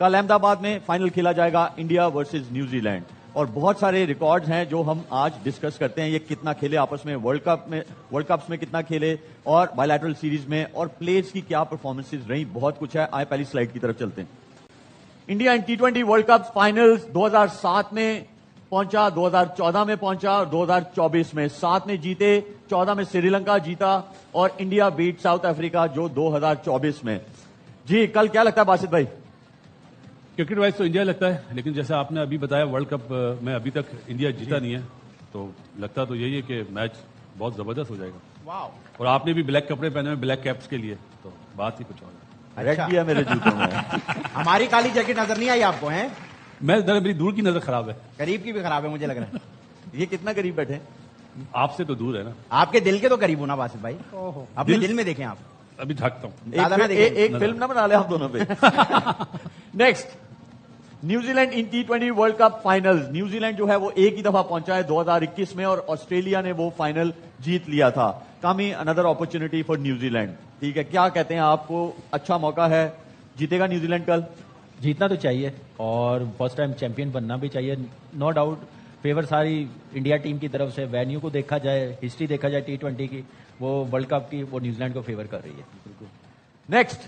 کل احمد آباد میں فائنل کھیلا جائے گا انڈیا ورسز نیوزی لینڈ, اور بہت سارے ریکارڈز ہیں جو ہم آج ڈسکس کرتے ہیں. یہ کتنا کھیلے آپس میں, ورلڈ کپس میں کتنا کھیلے, اور بائی لیٹرل سیریز میں, اور پلیئرز کی کیا پرفارمنسز رہی, بہت کچھ ہے. آئے پہلی سلائیڈ کی طرف چلتے ہیں. India T20 world cup finals 2007 میں پہنچا, 2014 میں پہنچا, اور 2024 میں 7 میں جیتے, 14 میں سری لنکا جیتا, اور انڈیا بیٹ ساؤتھ افریقہ جو 2024 میں. جی کل کیا لگتا ہے باسط بھائی؟ کرکٹ وائز تو انڈیا لگتا ہے, لیکن جیسا آپ نے ابھی بتایا ورلڈ کپ میں ابھی تک انڈیا جیتا نہیں ہے, تو لگتا تو یہی ہے کہ میچ بہت زبردست ہو جائے گا. اور آپ نے بھی بلیک کپڑے پہنے ہوئے بلیک کیپس کے لیے, تو بات ہی کچھ اور ہے. ریڈ بھی ہے میرے جوتوں میں. ہماری کالی جیکٹ نظر نہیں آئی آپ کو؟ ہیں میں میری دور کی نظر خراب ہے, قریب کی بھی خراب ہے مجھے لگ رہا ہے. یہ کتنا قریب بیٹھے؟ آپ سے تو دور ہے نا. آپ کے دل کے تو قریب ہونا باسط بھائی, اپنے دل میں دیکھیں آپ. ابھی جھانکتا ہوں. زیادہ نہ دیکھیں. ایک فلم نہ بنا لے آپ دونوں پہ. Next, New Zealand T20 world cup final. New Zealand جو ہے وہ ایک ہی دفعہ پہنچا ہے 2021 میں, اور آسٹریلیا نے وہ فائنل جیت لیا تھا. کامی اندر اپرچونٹی فار نیوزی لینڈ. ٹھیک ہے, کیا کہتے ہیں آپ کو, اچھا موقع ہے, جیتے گا نیوزی لینڈ کل؟ جیتنا تو چاہیے, اور فرسٹ ٹائم چیمپئن بننا بھی چاہیے. نو ڈاؤٹ فیور ساری انڈیا ٹیم کی طرف سے. وینیو کو دیکھا جائے, ہسٹری دیکھا جائے T20 کی, وہ ورلڈ کپ کی, وہ نیوزی لینڈ کو فیور کر رہی ہے. Next,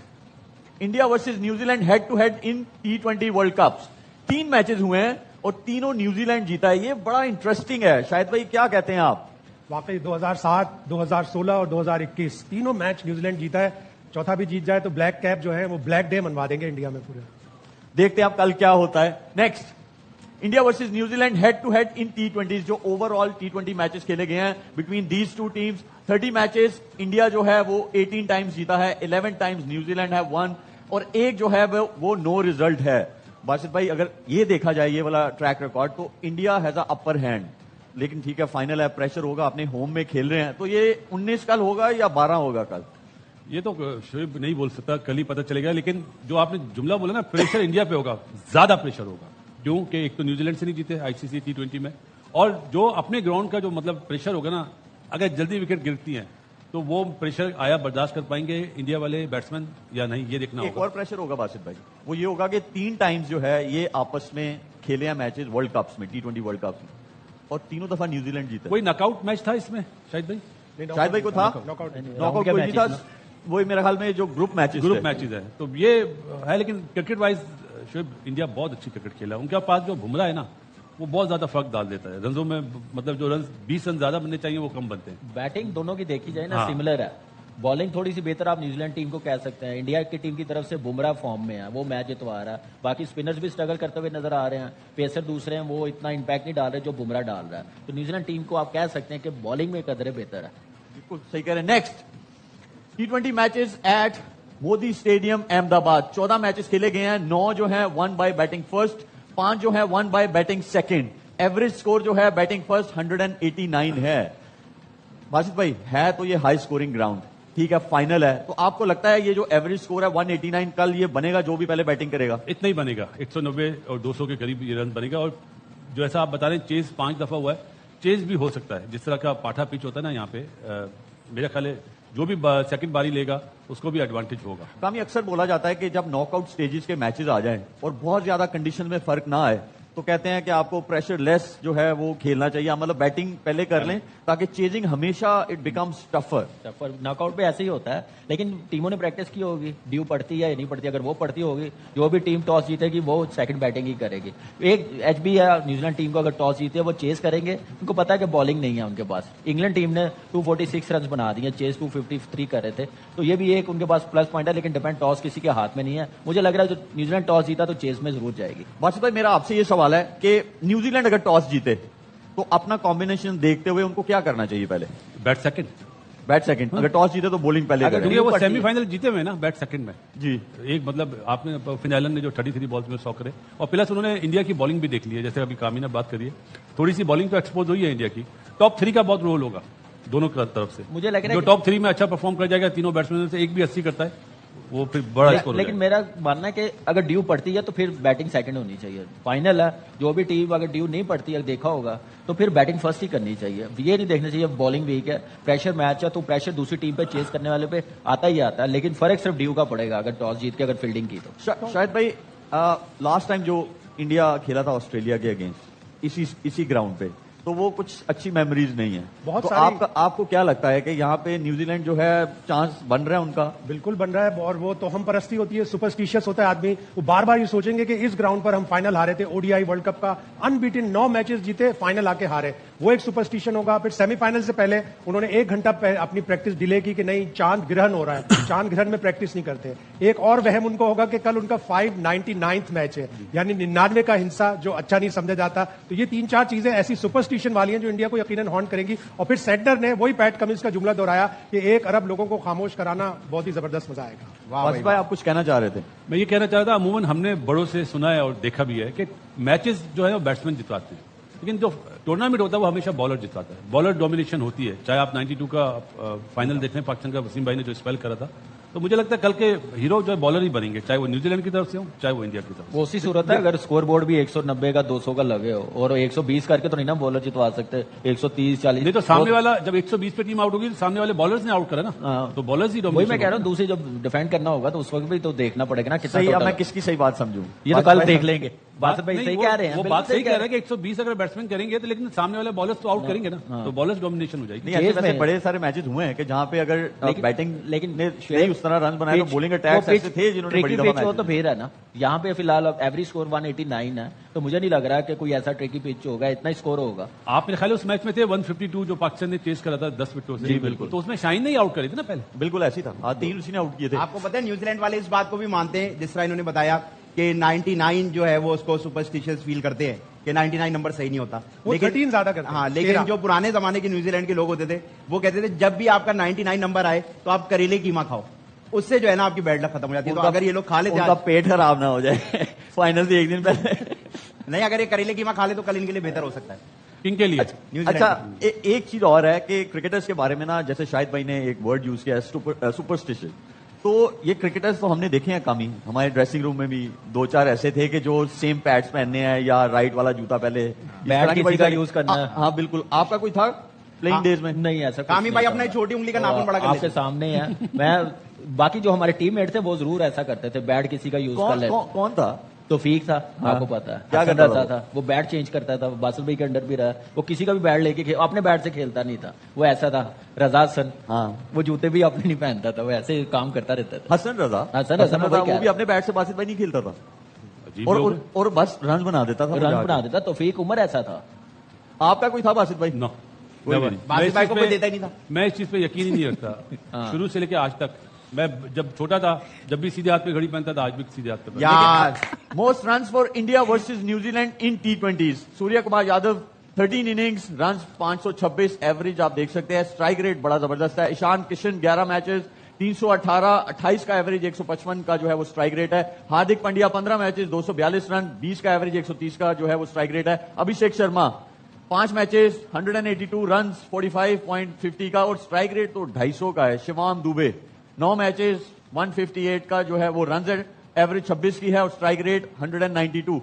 India versus New Zealand head to head in T20 world cups. 3 matches ہوئے ہیں اور تینوں نیوزی لینڈ جیتا ہے. یہ بڑا انٹرسٹنگ ہے. شاہد بھائی کیا کہتے ہیں آپ؟ واقعی 2007, 2016 اور 2021 تینوں میچ نیوزی لینڈ جیتا ہے. چوتھا بھی جیت جائے تو بلیک کیپ جو ہے وہ بلیک ڈے منوا دیں گے انڈیا میں پورے. دیکھتے ہیں اب کل کیا ہوتا ہے. Next, India versus New Zealand head to head in T20 جو اوور آل T20 میچز کھیلے گئے ہیں between these two teams. 30 matches India جو ہے وہ 18 ٹائمز جیتا ہے, 11 ٹائمز نیوزی لینڈ ہے 1, اور ایک جو ہے وہ نو ریزلٹ ہے. باسط بھائی اگر یہ دیکھا جائے یہ والا ٹریک ریکارڈ, تو India has a upper hand. لیکن ٹھیک ہے, فائنل ہے, پریشر ہوگا, اپنے ہوم میں کھیل رہے ہیں, تو یہ 19 کل ہوگا یا 12 ہوگا کل؟ یہ تو شعیب نہیں بول سکتا, کل ہی پتہ چلے گا. لیکن جو آپ نے جملہ بولا نا, پریشر انڈیا پہ ہوگا, زیادہ پریشر ہوگا, کیونکہ ایک تو نیوزی لینڈ سے نہیں جیتے ICC T20 میں, اور جو اپنے گراؤنڈ کا جو مطلب پریشر ہوگا نا, اگر جلدی وکٹ گرتی ہیں تو وہ پریشر آیا برداشت کر پائیں گے انڈیا والے بیٹسمین یا نہیں, یہ دیکھنا ہوگا. ایک اور پریشر ہوگا باسط بھائی, وہ یہ ہوگا کہ 3 ٹائمز جو ہے یہ آپس میں کھیلے ہیں میچز ورلڈ کپس میں, T20 ورلڈ کپس میں, اور تینوں دفعہ نیوزی لینڈ جیتا. کوئی ناک آؤٹ میچ تھا اس میں شاہد بھائی؟ شاہد بھائی کو تھا ناک آؤٹ کوئی نہیں تھا, وہی میرے خیال میں جو گروپ میچز ہے. تو یہ ہے, لیکن کرکٹ وائز شعیب انڈیا بہت اچھی کرکٹ کھیلا. ان کے پاس جو بمراہ ہے نا, وہ بہت زیادہ فرق ڈال دیتا ہے رنزوں میں. مطلب جو رنز 20 رن زیادہ بننے چاہیے وہ کم بنتے ہیں. بیٹنگ دونوں کی دیکھی جائے نا سملر ہے, بالنگ تھوڑی سی بہتر آپ نیوزی لینڈ ٹیم کو کہہ سکتے ہیں. انڈیا کی ٹیم کی طرف سے بمراہ فارم میں ہے, وہ میچ جتوا رہا ہے. باقی اسپنرز بھی اسٹرگل کرتے ہوئے نظر آ رہے ہیں, پیسر دوسرے ہیں, وہ اتنا امپیکٹ نہیں ڈال رہے جو بمراہ ڈال رہا ہے. تو نیوزی لینڈ ٹیم کو آپ کہہ سکتے ہیں کہ بالنگ میں قدرے بہتر ہے. بالکل صحیح کہہ رہے ہیں. Next, T20 matches at Modi stadium Ahmedabad. 14 matches کھیلے گئے ہیں, 9 جو ہیں 1 بائی بیٹنگ فرسٹ, 5 جو ہیں 1 by batting second. Average score جو ہے بیٹنگ فرسٹ 189 ہے. باسط بھائی ہے تو یہ ہائی سکورنگ گراؤنڈ, ٹھیک ہے, فائنل ہے, تو آپ کو لگتا ہے یہ جو ایوریج سکور ہے 189 کل یہ بنے گا جو بھی پہلے بیٹنگ کرے گا؟ اتنا ہی بنے گا, 190 اور 200 کے قریب یہ رن بنے گا. اور جو ایسا آپ بتا رہے ہیں چیز 5 دفعہ ہوا ہے, چیز بھی ہو سکتا ہے. جس طرح کا پاٹھا پچ ہوتا ہے نا یہاں پہ, میرا خیال ہے جو بھی سیکنڈ باری لے گا اس کو بھی ایڈوانٹیج ہوگا. کامی اکثر بولا جاتا ہے کہ جب ناک آؤٹ سٹیجز کے میچز آ جائیں اور بہت زیادہ کنڈیشن میں فرق نہ آئے تو کہتے ہیں کہ آپ کو پریشر لیس جو ہے وہ کھیلنا چاہیے, مطلب بیٹنگ پہلے کر لیں تاکہ چیزنگ ہمیشہ it becomes tougher. Knock out پہ ایسے ہی ہوتا ہے, لیکن ٹیموں نے پریکٹس کی ہوگی, ڈیو پڑتی ہے یا نہیں پڑتی. اگر وہ پڑتی ہوگی, جو بھی ٹیم ٹاس جیتے گی وہ سیکنڈ بیٹنگ ہی کرے گی. ایک ایچ بی ہے نیوزی لینڈ ٹیم کو, اگر ٹاس جیتے وہ چیز کریں گے, ان کو پتا ہے کہ بالنگ نہیں ہے ان کے پاس. انگلینڈ ٹیم نے 246 رنز بنا دیے, چیز 253 کر رہے تھے, تو یہ بھی ایک ان کے پاس پلس پوائنٹ ہے. لیکن ڈیپینڈ ٹاس کسی کے ہاتھ میں نہیں ہے. مجھے لگ رہا ہے جو نیوزی لینڈ ٹاس جیتا تو چیز میں ضرور جائے گی. باسط بھائی میرا آپ سے یہ سوال ہے کہ نیوزی لینڈ اگر ٹاس جیتے تو اپنا کمبینیشن دیکھتے ہوئے ان کو کیا کرنا چاہیے پہلے؟ Bat second. Bat second. اگر ٹاس جیتے تو بولنگ پہلے کریں. کیونکہ وہ سیمی فائنل جیتے ہوئے نا بیٹ سیکنڈ میں. جی ایک مطلب آپ نے فن آئلینڈ نے جو 33 بالز میں 100 کرے, اور پلس انہوں نے انڈیا کی بالنگ بھی دیکھ لی ہے. جیسے ابھی کامی نے بات کری ہے, تھوڑی سی بالنگ تو ایکسپوز ہوئی ہے انڈیا کی. ٹاپ 3 کا بہت رول ہوگا دونوں کی طرف سے. مجھے لگ رہا ہے جو ٹاپ 3 میں اچھا پرفارم کر جائے گا, تینوں بیٹسمین سے ایک بھی 80 کرتا ہے, وہ پھر بڑا اسکور. لیکن میرا ماننا ہے کہ اگر ڈیو پڑتی ہے تو پھر بیٹنگ سیکنڈ ہونی چاہیے. فائنل ہے, جو بھی ٹیم اگر ڈیو نہیں پڑتی ہے دیکھا ہوگا تو پھر بیٹنگ فرسٹ ہی کرنی چاہیے. یہ نہیں دیکھنا چاہیے بالنگ ویک ہے, پریشر میچ ہے, تو پریشر دوسری ٹیم پہ چیز کرنے والے پہ آتا ہی آتا ہے. لیکن فرق صرف ڈیو کا پڑے گا اگر ٹاس جیت کے اگر فیلڈنگ کی تو. شاید بھائی लास्ट टाइम जो इंडिया खेला था ऑस्ट्रेलिया के अगेंस्ट इसी ग्राउंड पे, तो वो कुछ अच्छी मेमोरीज नहीं है। बहुत तो सारी- आपको क्या लगता है कि यहाँ पे न्यूजीलैंड जो है चांस बन रहा है उनका? बिल्कुल बन रहा है, और वो तो हम परस्ती होती है, सुपरस्टिशियस होता है आदमी, वो बार बार ये सोचेंगे कि इस ग्राउंड पर हम फाइनल हारे थे, ओडीआई वर्ल्ड कप का अनबीटन 9 मैचेस जीते, फाइनल आके हारे, वो एक सुपरस्टिशन होगा। फिर सेमीफाइनल से पहले उन्होंने 1 घंटा अपनी प्रैक्टिस डिले की कि नहीं चांद ग्रहण हो रहा है, चांद ग्रहण में प्रैक्टिस नहीं करते। एक और वहम उनको होगा कि कल उनका 599th मैच है, यानी 99 का हिस्सा जो अच्छा नहीं समझा जाता। तो ये 3-4 चीजें ऐसी सुपरस्टिशन वाली हैं जो इंडिया को यकीनन हॉन्ट करेंगी। और फिर सेंटर ने वही पैट कमिंस का जुमला दोहराया कि 1 अरब लोगों को खामोश कराना बहुत ही जबरदस्त मजा आएगा। वासिफ भाई आप कुछ कहना चाह रहे थे? मैं ये कहना चाह रहा था, अमूमन हमने बड़ों से सुना है और देखा भी है कि मैचेस जो है वो बैट्समैन जितवाते हैं, लेकिन जो टूर्नामेंट होता है वो हमेशा बॉलर जितवाता है। बॉलर डोमिनेशन होती है, चाहे आप 92 का फाइनल देख लें पाकिस्तान का, वसीम भाई ने जो स्पेल करा था। तो मुझे लगता है कल के हीरो जो है बॉलर ही बनेंगे, चाहे वो न्यूजीलैंड की तरफ से हो चाहे वो इंडिया की तरफ से। वो उसी सूरत है अगर स्कोर बोर्ड भी 190 का 200 का लगे हो, और 120 करके तो नहीं ना बॉलर जितवा सकते, 130-40। नहीं तो सामने वाला जब 120 पे टीम आउट होगी तो सामने वाले बॉलर्स ने आउट करा ना, हाँ। तो बॉलर्स ही वही डोमिनेशन। मैं कह रहा हूँ, दूसरी जब डिफेंड करना होगा तो उस वक्त भी तो देखना पड़ेगा ना कितना सही, अब total मैं है। किसकी सही बात समझूं? ये तो कल देख लेंगे। बासिफ भाई नहीं, सही वो- कह रहे हैं, वो बिल्कुल बात सही कह रहे हैं हैं। कि 120 अगर बैट्समैन करेंगे तो, लेकिन सामने वाले बॉलर्स तो आउट करेंगे ना, तो बॉलर्स डोमिनेशन हो जाएगी। नहीं, ऐसे चेस वैसे में- बड़े सारे मैचेस हुए हैं कि जहाँ पे अगर बैटिंग लेकिन ने नहीं उस तरह रन बनाए तो बॉलिंग अटैक्स ऐसे थे जिन्होंने बड़ी दफा पिच हो मैच तो फिर है ना। यहाँ पे फिलहाल अब एवरेज स्कोर 189 है, तो मुझे नहीं लग रहा कि कोई ऐसा ट्रिकी पिच होगा, इतना स्कोर होगा। आप मेरे ख्याल है उस मैच में थे 152 जो पाकिस्तान ने चेस करा था 10 विकेटों से। जी, बिल्कुल। तो उसमें शाइन नहीं आउट करी थी ना पहले। बिल्कुल ऐसी था। हाँ, 3 उसी ने आउट किए थे। आपको पता है न्यूजीलैंड वाले इस बात को भी मानते हैं, जिस तरह इन्होंने बताया कि 99 जो है वो उसको सुपरस्टिशियस फील करते हैं कि 99 नंबर सही नहीं होता। वो 13 ज्यादा करते हैं। हाँ, लेकिन 13 जो पुराने जमाने के न्यूजीलैंड के लोग होते थे वो कहते थे जब भी आपका 99 नंबर आए तो आप करेले कीमा खाओ, उससे जो है ना आपकी बैड लक खत्म हो जाती है। तो अगर ये लोग खा लेते उनका आज, पेट खराब ना हो जाए फाइनल से एक दिन पहले। नहीं अगर ये करेले कीमा खा ले तो कल इनके लिए बेहतर हो सकता है। इनके लिए न्यूजीलैंड अच्छा, एक चीज और है कि क्रिकेटर्स के बारे में ना, जैसे शाहिद भाई ने एक वर्ड यूज किया है सुपरस्टिशन, तो ये क्रिकेटर्स तो हमने देखे हैं कम ही। हमारे ड्रेसिंग रूम में भी 2-4 ऐसे थे कि जो सेम पैड्स पहनने हैं या राइट वाला जूता पहले, इस बैट तरह की किसी बड़ी का सारी- यूज करना है। हाँ बिल्कुल। आपका कोई था प्लेइंग डेज में? नहीं ऐसा कुछ कामी नहीं भाई था। अपना छोटी उंगली का नाखून बड़ा कर आपके लेते। सामने है। मैं बाकी जो हमारे टीममेट थे वो जरूर ऐसा करते थे, बैट किसी का यूज कर लेते। कौन था? तौफीक था, आपको पता है। क्या हसन करता रजा था था, वो बैट चेंज करता था। बासिल भाई के अंडर भी रहा, वो किसी का भी बैट लेके अपने बैट से खेलता नहीं था, वो ऐसा था। रजा हसन, हाँ। वो जूते भी अपने नहीं पहनता था, वो ऐसे काम करता रहता था। हसन रजा। हसन रजा, मैं वही कह वो भी रहा अपने बैट से बासित भाई नहीं खेलता था अजीब और, लोग और, और बस रन बना देता था। रन बना देता। तौफीक उमर ऐसा था। आपका कोई था बासित भाई? नो, कोई never। नहीं। मैं बासित इस भाई चीज को पे- कोई देता ही नहीं था। मैं इस चीज पे यकीन ही नहीं रखता शुरू से लेके आज तक। मैं जब छोटा था जब भी सीधे हाथ पे घड़ी पहनता था, आज भी सीधे हाथ पे पहनता हूं। यार most run for India versus New Zealand in T20s। Surya Kumar Yadav 13 innings, run 526, average आप देख सकते हैं। स्ट्राइक रेट बड़ा जबरदस्त है। ईशान किशन 11 मैचेस, 318, 28 का एवरेज, 155 का जो है वो स्ट्राइक रेट है। हार्दिक पांड्या 15 मैचेस, 242 रन, 20 का एवरेज, 130 का जो है वो स्ट्राइक रेट है। अभिषेक शर्मा 5 मैचेस, 182 रन, 45.50 का और स्ट्राइक रेट तो 250 का है। शिवाम दुबे 9 मैचेस, 158 का जो है वो रन है, एवरेज 26 की है और स्ट्राइक रेट 192।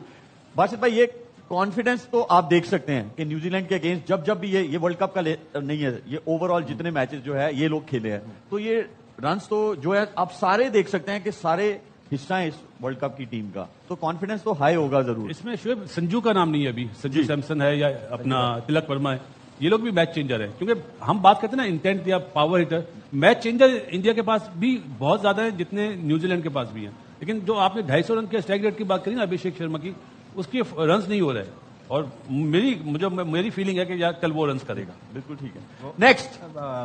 बासित भाई ये कॉन्फिडेंस तो आप देख सकते हैं कि न्यूजीलैंड के अगेंस्ट जब भी ये वर्ल्ड कप का नहीं है, ये ओवरऑल जितने मैचेस जो है ये लोग खेले हैं, तो ये रन्स तो जो है आप सारे देख सकते हैं कि सारे हिस्सा है इस वर्ल्ड कप की टीम का, तो कॉन्फिडेंस तो हाई होगा जरूर। इसमें शुएब संजू का नाम नहीं है अभी, संजू सैमसन है या अपना तिलक वर्मा है, ये लोग भी मैच चेंजर है। क्योंकि हम बात करते हैं ना इंटेंट या power hitter, match changer India के पास भी बहुत ज्यादा है जितने न्यूजीलैंड के पास भी हैं। लेकिन जो आपने 250 रन के स्ट्राइक रेट की बात करी ना अभिषेक शर्मा की, उसके रन्स नहीं हो रहे और मेरी फीलिंग है कि यार कल वो रन्स करेगा। बिल्कुल ठीक है। नेक्स्ट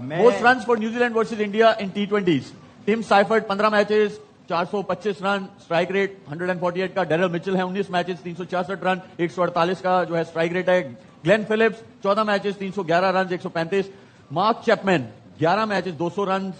मैं most run for New Zealand versus India in T20s। Tim Seifert 15 matches, 425 run, strike rate 148 का। डेरिल मिचेल है 19 मैचेस, 366 रन, 148 का जो है स्ट्राइक रेट है। Glenn Phillips 14 matches, 311 run, 135। Mark Chapman 11 matches, 200 run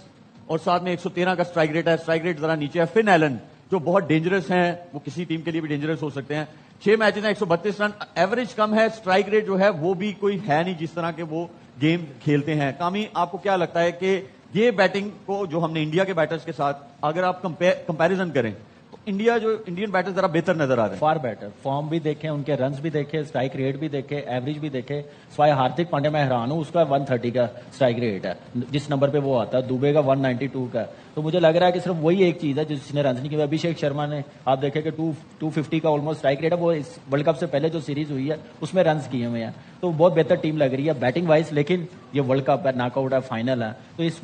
और साथ में 113 का स्ट्राइक रेट है। स्ट्राइक रेट जरा नीचे है। फिन एलन जो बहुत डेंजरस हैं, वो किसी टीम के लिए भी डेंजरस हो सकते हैं। 6 मैचेस हैं, 132 रन, एवरेज कम है। स्ट्राइक रेट जो है वो भी कोई है नहीं जिस तरह के वो गेम खेलते हैं। कामी, आपको क्या लगता है कि ये बैटिंग को जो हमने इंडिया के बैटर्स के साथ अगर आप कंपैरिजन करें तो इंडिया जो इंडियन बैटर जरा बेहतर नजर आ रहे हैं. फार बेटर फॉर्म भी देखे, उनके रन्स भी देखे, स्ट्राइक रेट भी देखे, एवरेज भी देखे. स्वाय हार्दिक पांड्या मैं हैरान हूं, उसका 130 का स्ट्राइक रेट है जिस नंबर पे वो आता है. दुबे का 192 का. तो मुझे लग रहा है कि सिर्फ वही एक चीज है जिसने रन नहीं किया. अभिषेक शर्मा ने आप देखे कि 250 का ऑलमोस्ट स्ट्राइक रेट है. वो इस वर्ल्ड कप से पहले जो सीरीज हुई है उसमें रन किए हुए हैं. तो बहुत बेहतर टीम लग रही है बैटिंग वाइज. लेकिन ये वर्ल्ड कप है, नॉकआउट है, फाइनल है, तो इस